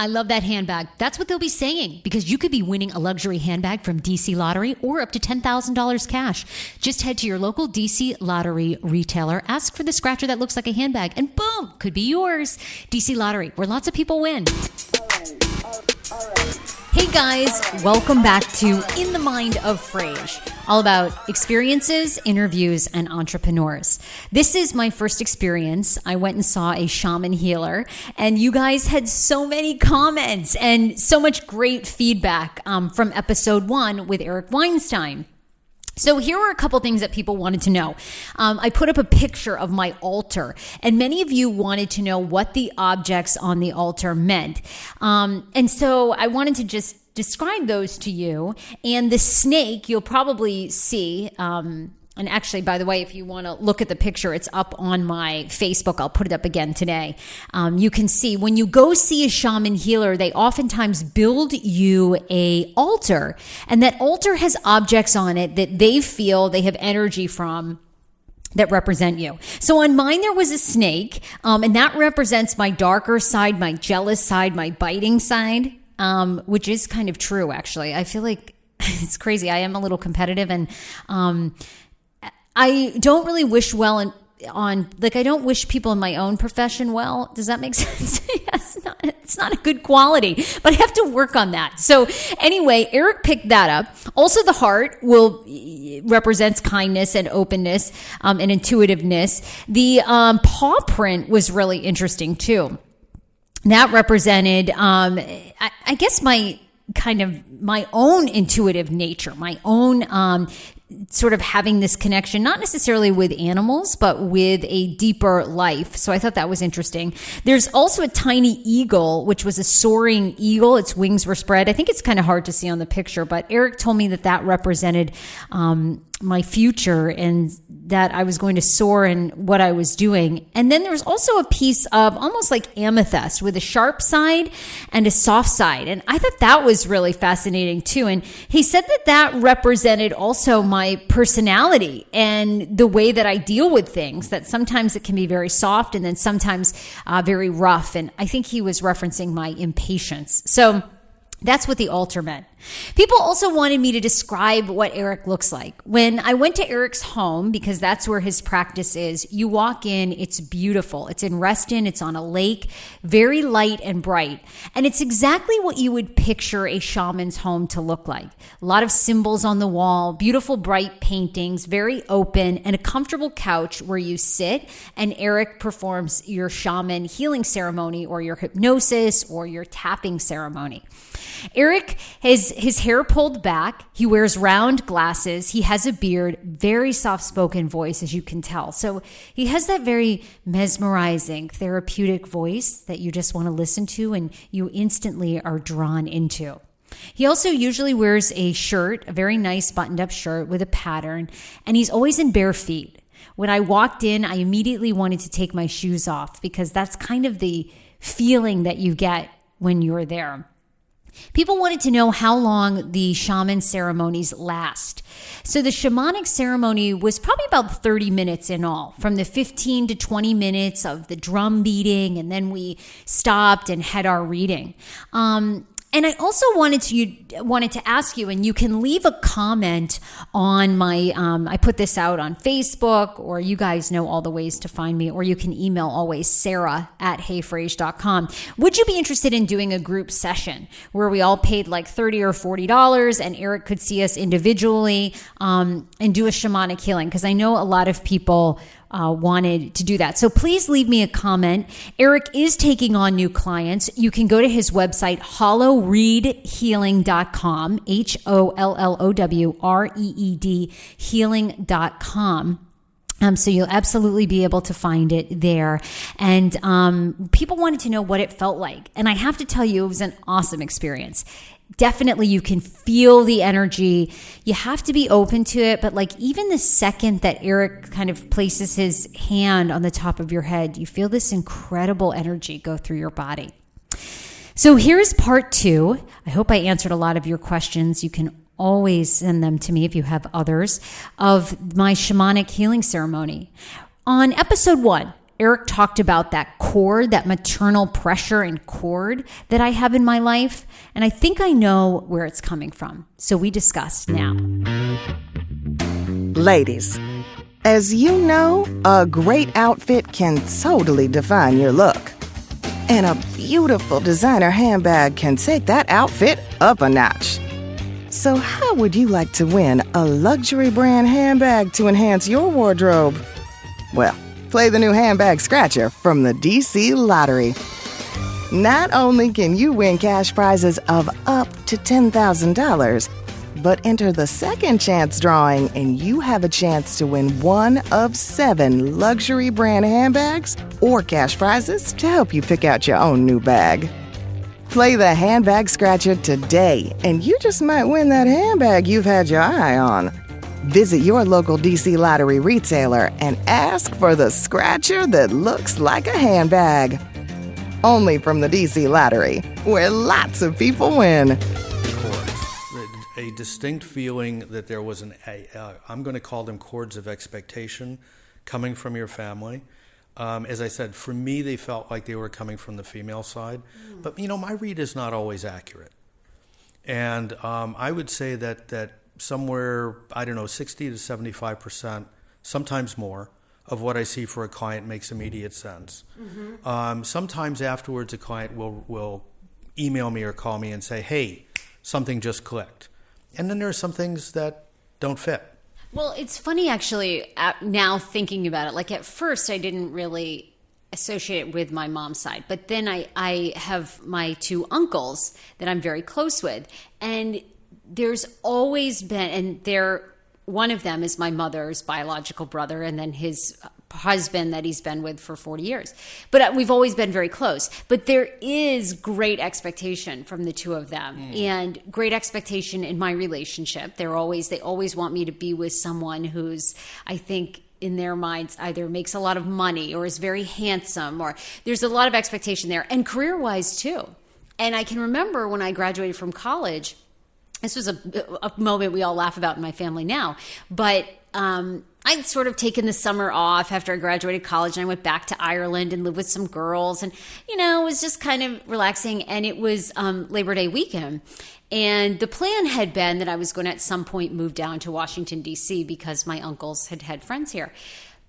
I love that handbag. That's what they'll be saying, because you could be winning a luxury handbag from DC Lottery or up to $10,000 cash. Just head to your local DC Lottery retailer, ask for the scratcher that looks like a handbag, and boom, could be yours. DC Lottery, where lots of people win. Hey guys, welcome back to In the Mind of Frase, all about experiences, interviews, and entrepreneurs. This is my first experience. I went and saw a Shaman Healer, and you guys had so many comments and so much great feedback from episode 1 with Eric Weinstein. So here are a couple things that people wanted to know. I put up a picture of my altar, and many of you wanted to know what the objects on the altar meant. And so I wanted to just describe those to you. And the snake, you'll probably see, and actually, by the way, if you want to look at the picture, it's up on my Facebook. I'll put it up again today. You can see when you go see a shaman healer, they oftentimes build you a altar, and that altar has objects on it that they feel they have energy from that represent you. So on mine, there was a snake, and that represents my darker side, my jealous side, my biting side, which is kind of true, actually. I feel like it's crazy. I am a little competitive, and I don't really wish well I don't wish people in my own profession well. Does that make sense? Yes, it's not a good quality, but I have to work on that. So anyway, Eric picked that up. Also, the heart represents kindness and openness, and intuitiveness. The paw print was really interesting too. That represented, I guess my own intuitive nature, my own, sort of having this connection, not necessarily with animals, but with a deeper life. So I thought that was interesting. There's also a tiny eagle, which was a soaring eagle. Its wings were spread. I think it's kind of hard to see on the picture, but Eric told me that represented my future and that I was going to soar in what I was doing. And then there was also a piece of almost like amethyst with a sharp side and a soft side. And I thought that was really fascinating too. And he said that represented also my personality and the way that I deal with things, that sometimes it can be very soft and then sometimes very rough. And I think he was referencing my impatience. So that's what the altar meant. People also wanted me to describe what Eric looks like. When I went to Eric's home, because that's where his practice is, you walk in, it's beautiful. It's in Reston, it's on a lake, very light and bright. And it's exactly what you would picture a shaman's home to look like. A lot of symbols on the wall, beautiful bright paintings, very open, and a comfortable couch where you sit, and Eric performs your shaman healing ceremony or your hypnosis or your tapping ceremony. Eric has his hair pulled back. He wears round glasses. He has a beard, very soft-spoken voice, as you can tell. So he has that very mesmerizing, therapeutic voice that you just want to listen to and you instantly are drawn into. He also usually wears a shirt, a very nice buttoned-up shirt with a pattern, and he's always in bare feet. When I walked in, I immediately wanted to take my shoes off because that's kind of the feeling that you get when you're there. People wanted to know how long the shaman ceremonies last. So the shamanic ceremony was probably about 30 minutes in all, from the 15 to 20 minutes of the drum beating, and then we stopped and had our reading. And I also wanted to ask you, and you can leave a comment on my, I put this out on Facebook, or you guys know all the ways to find me, or you can email always sarah@heyfrase.com. Would you be interested in doing a group session where we all paid like $30 or $40 and Eric could see us individually and do a shamanic healing? Because I know a lot of people wanted to do that. So please leave me a comment. Eric is taking on new clients. You can go to his website, hollowreed.healing.com, HOLLOWREED healing.com. So you'll absolutely be able to find it there. And people wanted to know what it felt like. And I have to tell you, it was an awesome experience. Definitely, you can feel the energy. You have to be open to it. But like even the second that Eric kind of places his hand on the top of your head, you feel this incredible energy go through your body. So here's part 2. I hope I answered a lot of your questions. You can always send them to me if you have others, of my shamanic healing ceremony. On episode 1, Eric talked about that cord, that maternal pressure and cord that I have in my life. And I think I know where it's coming from. So we discussed now. Ladies, as you know, a great outfit can totally define your look. And a beautiful designer handbag can take that outfit up a notch. So how would you like to win a luxury brand handbag to enhance your wardrobe? Well, play the new handbag scratcher from the DC Lottery. Not only can you win cash prizes of up to $10,000, but enter the second chance drawing and you have a chance to win one of 7 luxury brand handbags or cash prizes to help you pick out your own new bag. Play the handbag scratcher today and you just might win that handbag you've had your eye on. Visit your local DC Lottery retailer and ask for the scratcher that looks like a handbag. Only from the DC Lottery, where lots of people win. A distinct feeling that there was I'm going to call them cords of expectation coming from your family. As I said, for me, they felt like they were coming from the female side. But, my read is not always accurate. And I would say that somewhere, 60 to 75%, sometimes more, of what I see for a client makes immediate sense. Mm-hmm. Sometimes afterwards, a client will email me or call me and say, hey, something just clicked. And then there are some things that don't fit. Well, it's funny, actually, now thinking about it. Like, at first, I didn't really associate it with my mom's side. But then I have my 2 uncles that I'm very close with. And there's always been, and one of them is my mother's biological brother, and then his husband that he's been with for 40 years. But we've always been very close. But there is great expectation from the 2 of them, and great expectation in my relationship. They always want me to be with someone who's, I think, in their minds, either makes a lot of money or is very handsome, or there's a lot of expectation there, and career-wise too. And I can remember when I graduated from college, this was a moment we all laugh about in my family now, but I'd sort of taken the summer off after I graduated college, and I went back to Ireland and lived with some girls, and, it was just kind of relaxing, and it was Labor Day weekend. And the plan had been that I was going to at some point move down to Washington, D.C. because my uncles had friends here.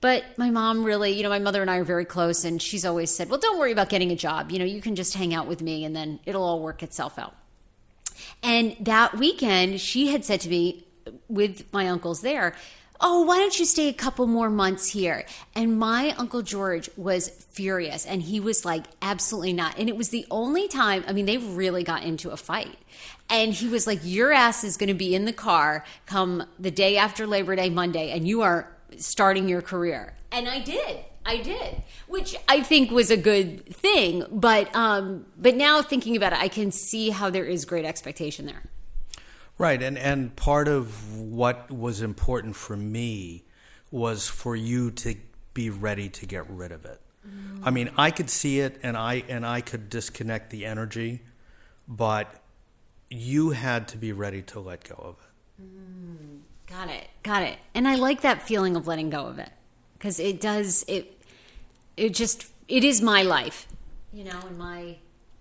But my mom really, my mother and I are very close, and she's always said, well, don't worry about getting a job. You can just hang out with me, and then it'll all work itself out. And that weekend, she had said to me, with my uncles there, oh, why don't you stay a couple more months here? And my Uncle George was furious, and he was like, absolutely not. And it was the only time, they really got into a fight. And he was like, your ass is going to be in the car come the day after Labor Day, Monday, and you are starting your career. And I did, which I think was a good thing. But now thinking about it, I can see how there is great expectation there. Right, and part of what was important for me was for you to be ready to get rid of it. I could see it, and I could disconnect the energy, but you had to be ready to let go of it. Got it. And I like that feeling of letting go of it, because it is my life, and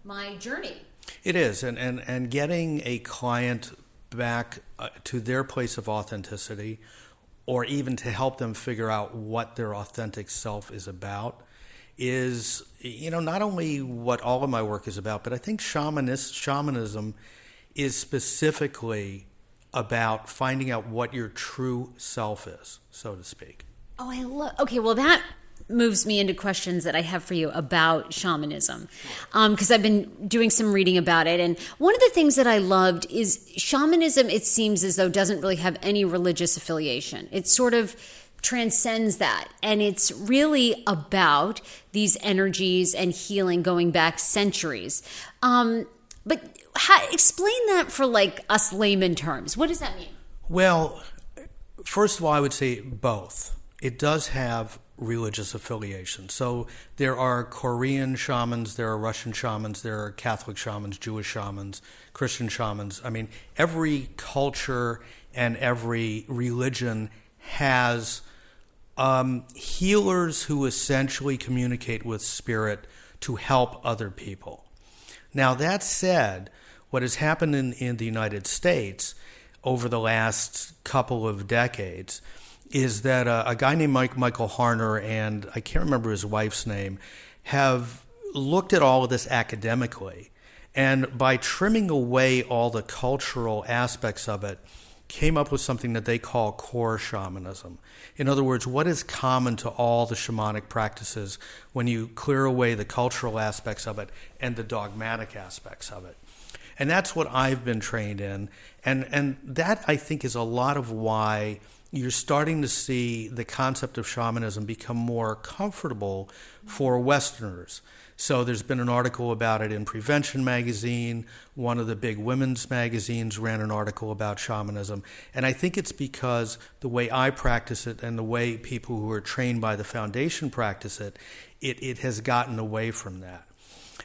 my journey. It is, and getting a client back to their place of authenticity, or even to help them figure out what their authentic self is about, is not only what all of my work is about, but I think shamanism is specifically about finding out what your true self is, so to speak. Okay, well, that moves me into questions that I have for you about shamanism, because I've been doing some reading about it. And one of the things that I loved is shamanism, it seems as though, doesn't really have any religious affiliation. It sort of transcends that. And it's really about these energies and healing going back centuries. But explain that for us layman terms. What does that mean? Well, first of all, I would say both. It does have religious affiliation. So there are Korean shamans, there are Russian shamans, there are Catholic shamans, Jewish shamans, Christian shamans. Every culture and every religion has healers who essentially communicate with spirit to help other people. Now, that said, what has happened in the United States over the last couple of decades is that a guy named Michael Harner and I can't remember his wife's name have looked at all of this academically, and by trimming away all the cultural aspects of it, came up with something that they call core shamanism. In other words, what is common to all the shamanic practices when you clear away the cultural aspects of it and the dogmatic aspects of it. And that's what I've been trained in. And that, I think, is a lot of why you're starting to see the concept of shamanism become more comfortable for Westerners. So there's been an article about it in Prevention magazine. One of the big women's magazines ran an article about shamanism. And I think it's because the way I practice it and the way people who are trained by the foundation practice it, it has gotten away from that.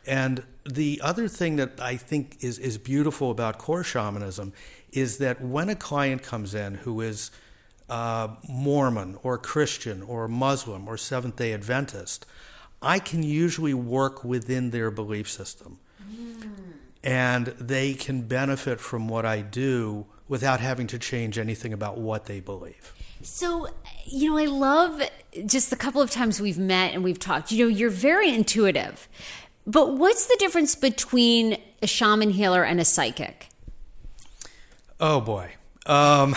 And the other thing that I think is beautiful about core shamanism is that when a client comes in who is Mormon or Christian or Muslim or Seventh-day Adventist, I can usually work within their belief system. And they can benefit from what I do without having to change anything about what they believe. So, I love just the couple of times we've met and we've talked, you're very intuitive. But what's the difference between a shaman healer and a psychic? Oh, boy. Because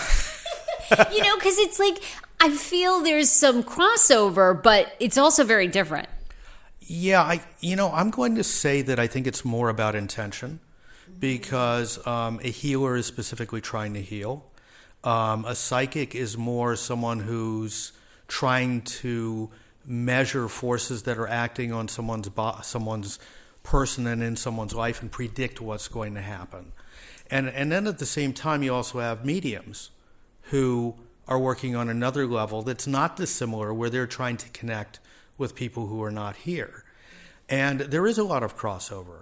it's like, I feel there's some crossover, but it's also very different. Yeah, I'm going to say that I think it's more about intention, because a healer is specifically trying to heal. A psychic is more someone who's trying to measure forces that are acting on someone's person and in someone's life and predict what's going to happen. And then at the same time, you also have mediums who are working on another level that's not dissimilar, where they're trying to connect with people who are not here. And there is a lot of crossover.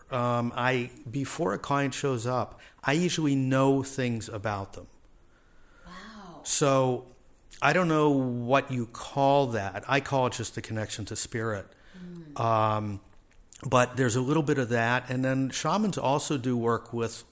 Before a client shows up, I usually know things about them. Wow. So I don't know what you call that. I call it just a connection to spirit. But there's a little bit of that. And then shamans also do work with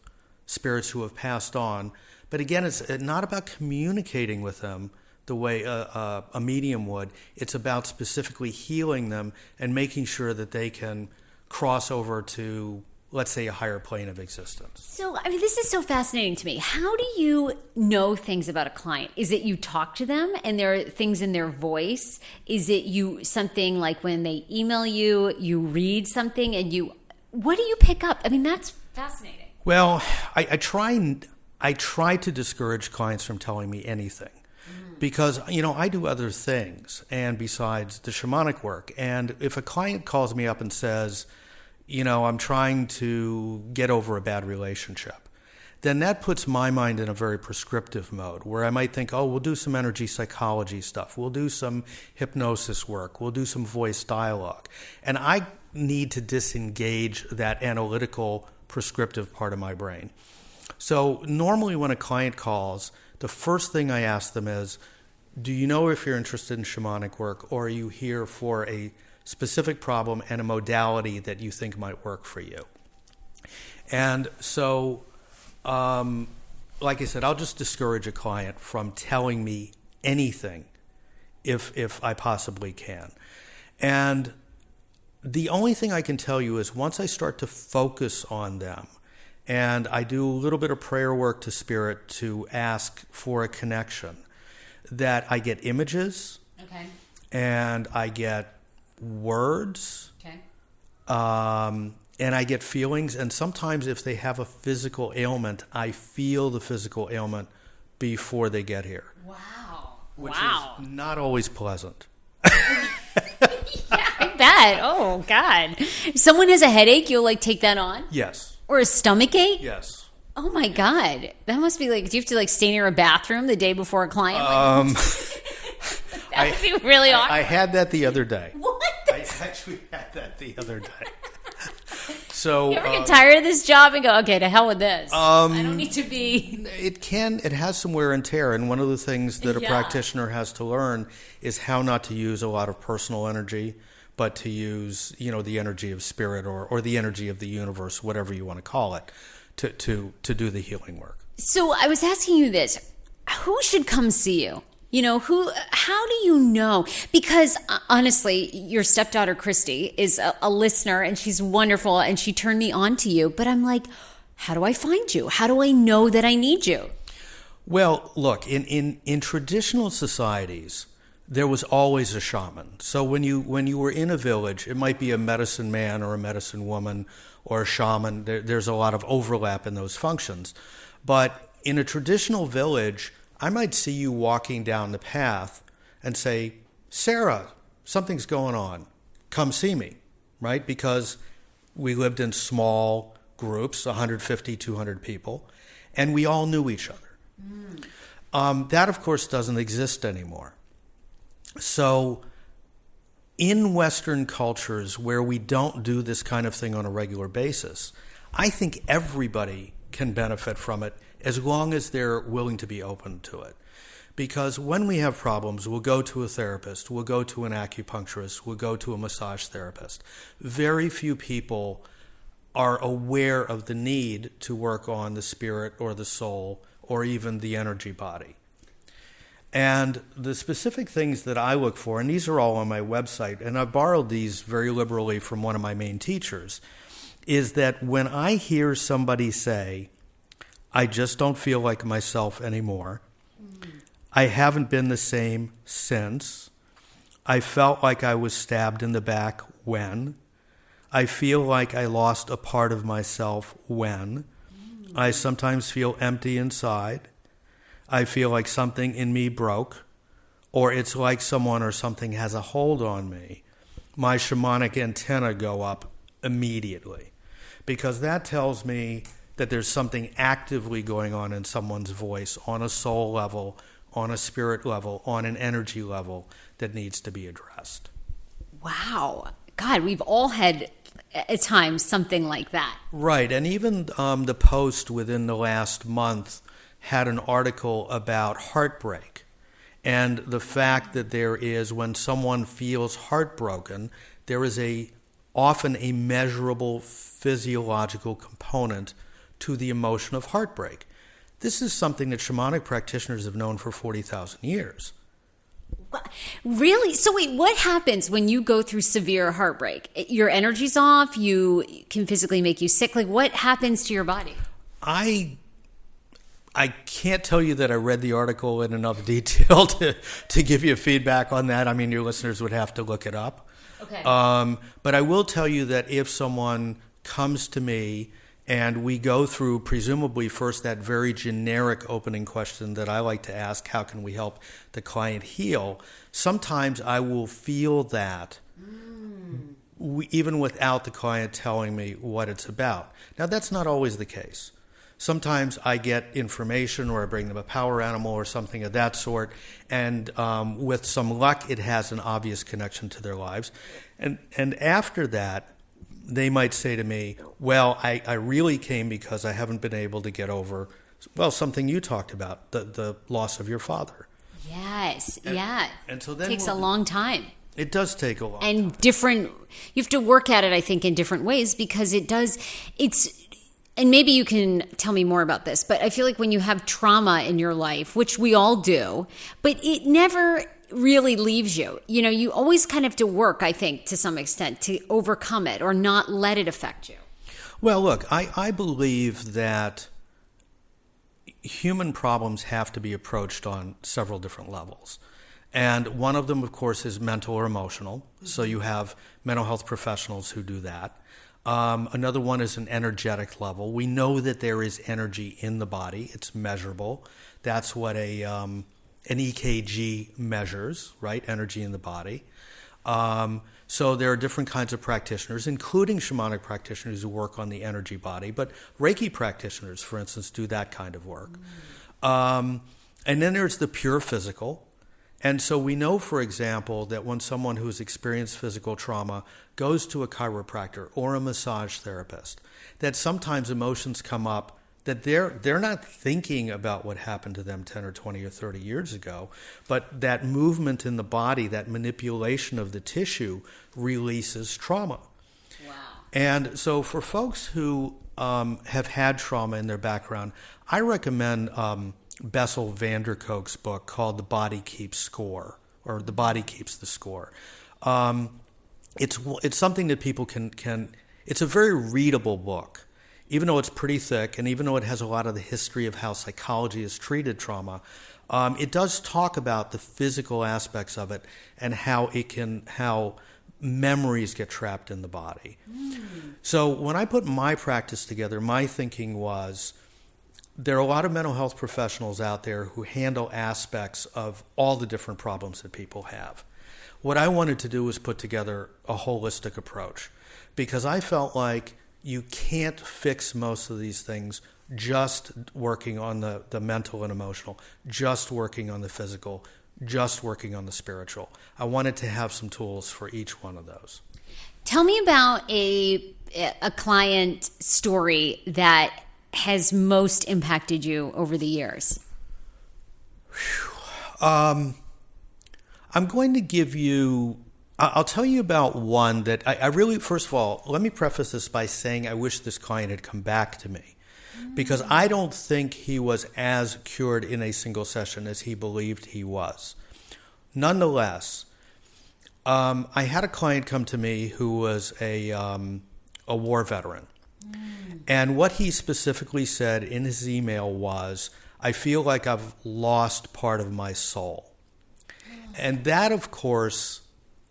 spirits who have passed on. But again, it's not about communicating with them the way a medium would. It's about specifically healing them and making sure that they can cross over to, let's say, a higher plane of existence. So, this is so fascinating to me. How do you know things about a client? Is it you talk to them and there are things in their voice? Is it something like when they email you, you read something and what do you pick up? That's fascinating. Well, I try to discourage clients from telling me anything. Because, I do other things, and besides the shamanic work. And if a client calls me up and says, I'm trying to get over a bad relationship, then that puts my mind in a very prescriptive mode, where I might think, we'll do some energy psychology stuff. We'll do some hypnosis work. We'll do some voice dialogue. And I need to disengage that analytical, prescriptive part of my brain. So normally when a client calls, the first thing I ask them is, do you know if you're interested in shamanic work, or are you here for a specific problem and a modality that you think might work for you? And so, like I said, I'll just discourage a client from telling me anything if I possibly can. And the only thing I can tell you is once I start to focus on them, and I do a little bit of prayer work to spirit to ask for a connection, that I get images, okay, and I get words, okay, and I get feelings. And sometimes if they have a physical ailment, I feel the physical ailment before they get here. Wow. Which is not always pleasant. Yeah, I bet. Oh, God. If someone has a headache, you'll take that on? Yes. Or a stomach ache? Yes. Oh my God. That must be do you have to stay near a bathroom the day before a client? That would be really awkward. I had that the other day. What? I actually had that the other day. So You ever get tired of this job and go, okay, to hell with this. I don't need to be. it has some wear and tear, and one of the things that a practitioner has to learn is how not to use a lot of personal energy, but to use, the energy of spirit or the energy of the universe, whatever you want to call it, to do the healing work. So I was asking you this. Who should come see you? How do you know? Because honestly, your stepdaughter, Christy, is a listener and she's wonderful and she turned me on to you. But I'm like, how do I find you? How do I know that I need you? Well, look, in traditional societies, there was always a shaman. So when you were in a village, it might be a medicine man or a medicine woman or a shaman. There's a lot of overlap in those functions. But in a traditional village, I might see you walking down the path and say, Sarah, something's going on. Come see me, right? Because we lived in small groups, 150, 200 people, and we all knew each other. That, of course, doesn't exist anymore. So in Western cultures where we don't do this kind of thing on a regular basis, I think everybody can benefit from it as long as they're willing to be open to it. Because when we have problems, we'll go to a therapist, we'll go to an acupuncturist, we'll go to a massage therapist. Very few people are aware of the need to work on the spirit or the soul or even the energy body. And the specific things that I look for, and these are all on my website, and I've borrowed these very liberally from one of my main teachers, is that when I hear somebody say, I just don't feel like myself anymore. I haven't been the same since. I felt like I was stabbed in the back when. I feel like I lost a part of myself when. I sometimes feel empty inside. I feel like something in me broke, or it's like someone or something has a hold on me. My shamanic antenna go up immediately, because that tells me that there's something actively going on in someone's voice on a soul level, on a spirit level, on an energy level that needs to be addressed. Wow. God, we've all had at times something like that. Right. And even the Post within the last month had an article about heartbreak and the fact that there is, when someone feels heartbroken, there is often a measurable physiological component to the emotion of heartbreak. This is something that shamanic practitioners have known for 40,000 years. Really? So wait, what happens when you go through severe heartbreak? Your energy's off, you can physically make you sick. Like, what happens to your body? I can't tell you that I read the article in enough detail to give you feedback on that. I mean, your listeners would have to look it up. Okay. But I will tell you that if someone comes to me and we go through, presumably first, that very generic opening question that I like to ask, how can we help the client heal? Sometimes I will feel that even without the client telling me what it's about. Now, that's not always the case. Sometimes I get information, or I bring them a power animal or something of that sort, and with some luck, it has an obvious connection to their lives. And after that, they might say to me, well, I really came because I haven't been able to get over, well, something you talked about, the loss of your father. Yes, And so then it takes a long time. It does take a long time. And you have to work at it, I think, in different ways, because and maybe you can tell me more about this, but I feel like when you have trauma in your life, which we all do, but it never really leaves you. You always kind of have to work, I think, to some extent, to overcome it or not let it affect you. Well, look, I believe that human problems have to be approached on several different levels. And one of them, of course, is mental or emotional. Mm-hmm. So you have mental health professionals who do that. Another one is an energetic level. We know that there is energy in the body. It's measurable. That's what an EKG measures, right? Energy in the body. So there are different kinds of practitioners, including shamanic practitioners who work on the energy body. But Reiki practitioners, for instance, do that kind of work. And then there's the pure physical. And so we know, for example, that when someone who's experienced physical trauma goes to a chiropractor or a massage therapist, that sometimes emotions come up that they're not thinking about what happened to them 10 or 20 or 30 years ago, but that movement in the body, that manipulation of the tissue releases trauma. Wow. And so for folks who have had trauma in their background, I recommend Bessel van der Kolk's book called The Body Keeps Score, or The Body Keeps the Score. It's something that people can. It's a very readable book, even though it's pretty thick, and even though it has a lot of the history of how psychology has treated trauma. It does talk about the physical aspects of it and how memories get trapped in the body. So when I put my practice together, my thinking was, there are a lot of mental health professionals out there who handle aspects of all the different problems that people have. What I wanted to do was put together a holistic approach, because I felt like you can't fix most of these things just working on the mental and emotional, just working on the physical, just working on the spiritual. I wanted to have some tools for each one of those. Tell me about a client story that has most impacted you over the years. I'm going to give you, I'll tell you about one that I really, first of all, let me preface this by saying I wish this client had come back to me, because I don't think he was as cured in a single session as he believed he was. Nonetheless, I had a client come to me who was a war veteran. And what he specifically said in his email was, I feel like I've lost part of my soul. And that, of course,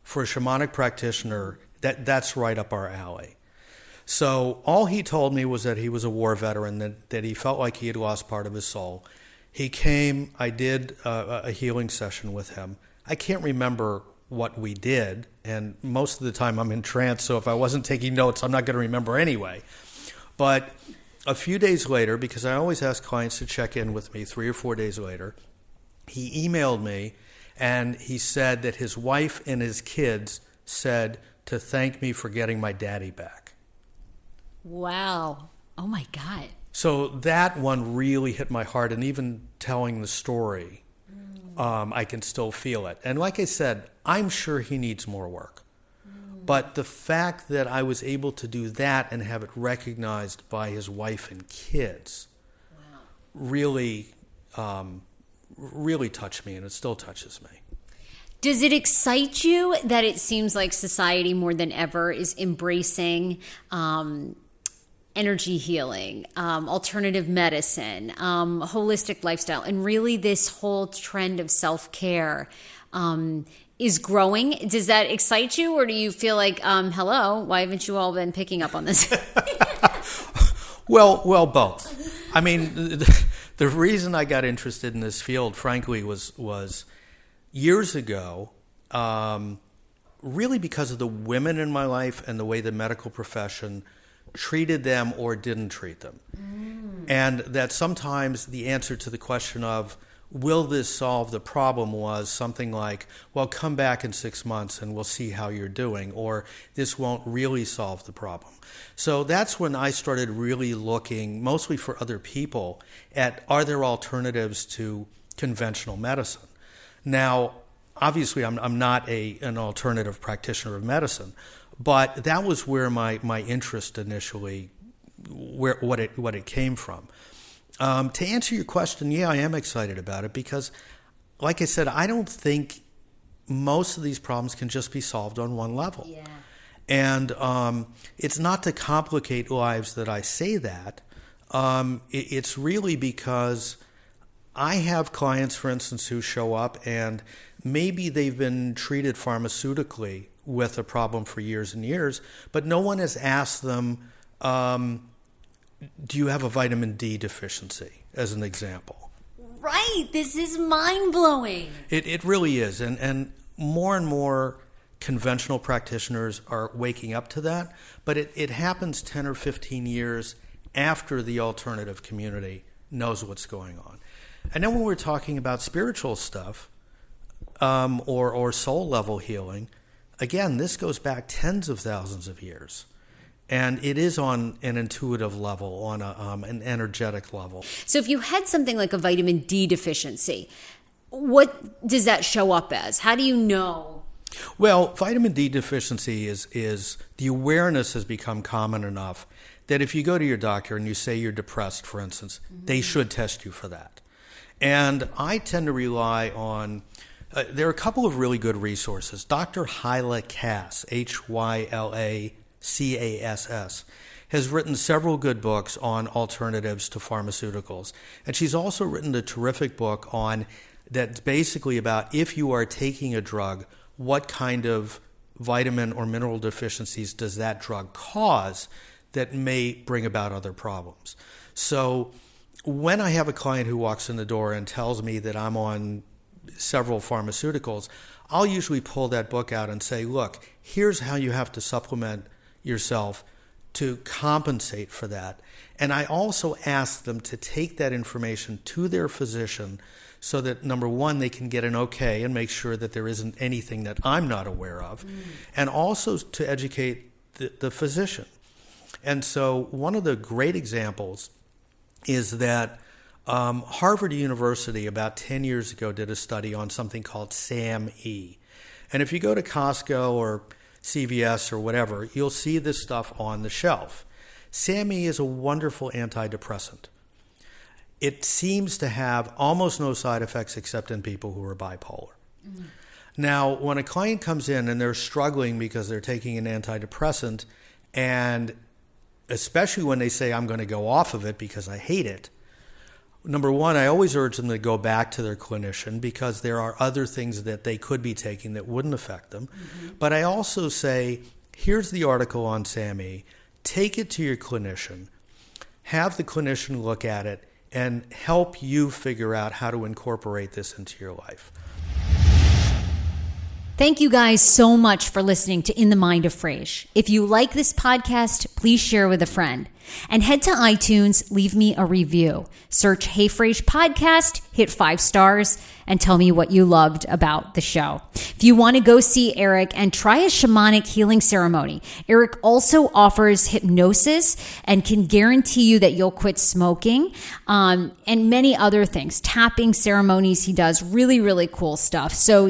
for a shamanic practitioner, that's right up our alley. So all he told me was that he was a war veteran, that he felt like he had lost part of his soul. He came, I did a healing session with him. I can't remember what we did, and most of the time I'm in trance, so if I wasn't taking notes, I'm not going to remember anyway. But a few days later, because I always ask clients to check in with me 3 or 4 days later, he emailed me, and he said that his wife and his kids said to thank me for getting my daddy back. Wow. Oh my God. So that one really hit my heart, and even telling the story, I can still feel it. And like I said, I'm sure he needs more work. But the fact that I was able to do that and have it recognized by his wife and kids really touched me, and it still touches me. Does it excite you that it seems like society more than ever is embracing energy healing, alternative medicine, holistic lifestyle, and really this whole trend of self-care is growing? Does that excite you, or do you feel like, hello, why haven't you all been picking up on this? Well, both. I mean, the reason I got interested in this field, frankly, was years ago, really because of the women in my life and the way the medical profession treated them or didn't treat them. And that sometimes the answer to the question of, will this solve the problem, was something like, well, come back in 6 months and we'll see how you're doing, or this won't really solve the problem. So that's when I started really looking, mostly for other people, at are there alternatives to conventional medicine. Now, obviously, I'm not an alternative practitioner of medicine, but that was where my interest initially, what it came from. To answer your question, yeah, I am excited about it because, like I said, I don't think most of these problems can just be solved on one level. Yeah. And it's not to complicate lives that I say that. It's really because I have clients, for instance, who show up and maybe they've been treated pharmaceutically with a problem for years and years, but no one has asked them, do you have a vitamin D deficiency, as an example? Right. This is mind-blowing. It really is. And more conventional practitioners are waking up to that, but it happens 10 or 15 years after the alternative community knows what's going on. And then when we're talking about spiritual stuff, or soul level healing, again, this goes back tens of thousands of years. And it is on an intuitive level, on an energetic level. So if you had something like a vitamin D deficiency, what does that show up as? How do you know? Well, vitamin D deficiency is the awareness has become common enough that if you go to your doctor and you say you're depressed, for instance, they should test you for that. And I tend to rely on, there are a couple of really good resources. Dr. Hyla Cass, HYLACASS, has written several good books on alternatives to pharmaceuticals. And she's also written a terrific book on that's basically about if you are taking a drug, what kind of vitamin or mineral deficiencies does that drug cause that may bring about other problems. So when I have a client who walks in the door and tells me that I'm on several pharmaceuticals, I'll usually pull that book out and say, look, here's how you have to supplement yourself to compensate for that. And I also ask them to take that information to their physician so that, number one, they can get an okay and make sure that there isn't anything that I'm not aware of, and also to educate the physician. And so one of the great examples is that Harvard University about 10 years ago did a study on something called SAMe. And if you go to Costco or CVS or whatever, you'll see this stuff on the shelf. SAMe is a wonderful antidepressant. It seems to have almost no side effects except in people who are bipolar. Now, when a client comes in and they're struggling because they're taking an antidepressant, and especially when they say, I'm going to go off of it because I hate it, number one, I always urge them to go back to their clinician because there are other things that they could be taking that wouldn't affect them. But I also say, here's the article on SAMe, take it to your clinician, have the clinician look at it, and help you figure out how to incorporate this into your life. Thank you guys so much for listening to In the Mind of Frase. If you like this podcast, please share with a friend. And head to iTunes, leave me a review. Search Hey Frase Podcast, hit 5 stars, and tell me what you loved about the show. If you want to go see Eric and try a shamanic healing ceremony, Eric also offers hypnosis and can guarantee you that you'll quit smoking, and many other things. Tapping ceremonies he does, really, really cool stuff. So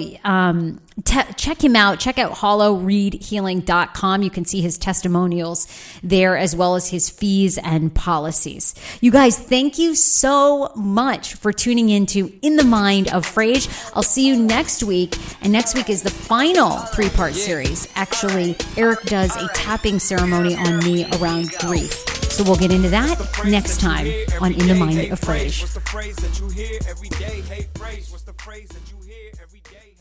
check him out. Check out hollowreedhealing.com. You can see his testimonials there as well as his fees and policies. You guys, thank you so much for tuning into In the Mind of Frase. I'll see you next week. And next week is the final 3-part series. Actually, Eric does a tapping ceremony on me around grief. So we'll get into that next time on In the Mind of Frase. What's the phrase that you hear every day? Hey, Frase, what's the phrase that you hear every day?